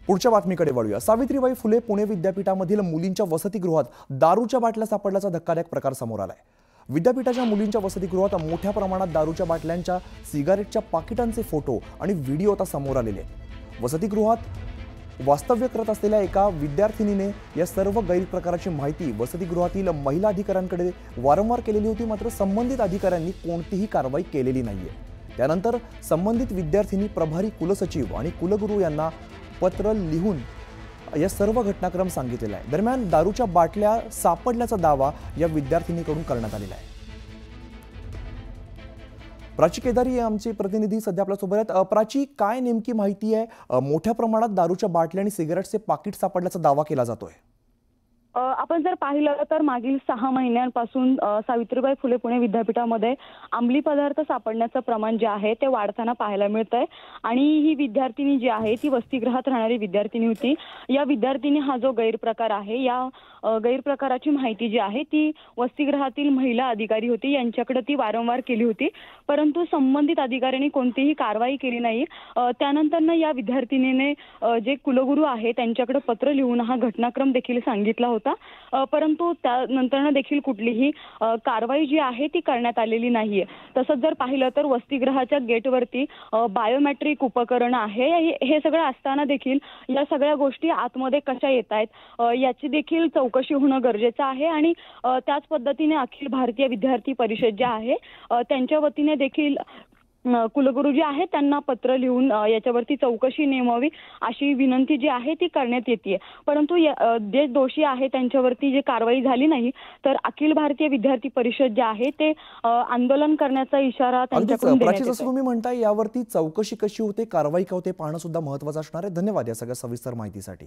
पुढच्या बातमीकडे वळूया। सावित्रीबाई फुले पुणे विद्यापीठामधील मुलींच्या वसतिगृहात दारूच्या बाटल्या सापडल्याचा धक्कादायक प्रकार समोर आलाय। विद्यापीठाच्या मुलींच्या वसतिगृहात मोठ्या प्रमाणात दारूच्या बाटल्यांच्या, सिगारेटच्या पाकिटांचे फोटो आणि व्हिडिओ आता समोर आलेले आहेत। वसतिगृहात वास्तव्य करत असलेल्या एका विद्यार्थिनीने या सर्व गैरप्रकाराची माहिती वसतिगृहातील महिला अधिकाऱ्यांकडे वारंवार केलेली होती, मात्र संबंधित अधिकाऱ्यांनी कोणतीही कारवाई केलेली नाहीये। त्यानंतर संबंधित विद्यार्थिनी प्रभारी कुलसचिव आणि कुलगुरू यांना पत्र लिहून या सर्व घटनाक्रम सांगितलेला आहे। दरम्यान दारूच्या बाटल्या सापडल्याचा दावा या विद्यार्थिनीकडून करण्यात आलेला आहे। प्राची केदारी आमचे प्रतिनिधी सध्या आपल्या सोबत आहेत। प्राची, काय नेमकी माहिती आहे? मोठ्या प्रमाणात दारूच्या बाटल्या आणि सिगारेटचे पाकिट सापडल्याचा दावा केला जातोय। आपण जर पाहिलं तर मागील 6 महिन्यांपासून सावित्रीबाई फुले पुणे विद्यापीठामध्ये अंमली पदार्थ सापडण्याचं प्रमाण जे आहे ते वाढताना पाहायला मिळतंय। आणि ही विद्यार्थिनी जी आहे ती वसतिगृहात राहणारी विद्यार्थिनी होती। या विद्यार्थिनी हा जो गैरप्रकार आहे, या गैरप्रकाराची माहिती जी आहे ती वसतिगृहातील महिला अधिकारी होती, यांच्याकडे ती वारंवार केली होती, परंतु संबंधित अधिकाऱ्यांनी कोणतीही कारवाई केली नाही। त्यानंतर या विद्यार्थिनीने जे कुलगुरू आहे त्यांच्याकडे पत्र लिहून हा घटनाक्रम देखील सांगितला होता, परंतु त्यानंतर देखील कुठलीही कारवाई जी आहे ती करण्यात आलेली नाहीये। तसंच जर पाहिलं तर वसतिगृहाच्या गेटवरती बायोमेट्रिक उपकरण आहे, हे सगळं असताना देखील या सगळ्या गोष्टी आतमध्ये कशा येत आहेत याची देखील चौकशी होणं गरजेचं आहे। आणि त्याच पद्धतीने अखिल भारतीय विद्यार्थी परिषद जे आहे त्यांच्या वतीने देखील कुलगुरू जे आहेत त्यांना पत्र लिहून याच्यावरती चौकशी नेमावी अशी विनंती जी आहे ती करण्यात येते। परंतु जे दोषी आहे त्यांच्यावरती जे कारवाई झाली नाही तर अखिल भारतीय विद्यार्थी परिषद जे आहे ते आंदोलन करण्याचा इशारा त्यांच्याकडून देण्यात येतो। जसं तुम्ही म्हणताय, यावरती चौकशी कशी होते, कारवाई का होते, पाहणं सुद्धा महत्त्वाचं असणार आहे। धन्यवाद या सगळ्या सविस्तर माहितीसाठी।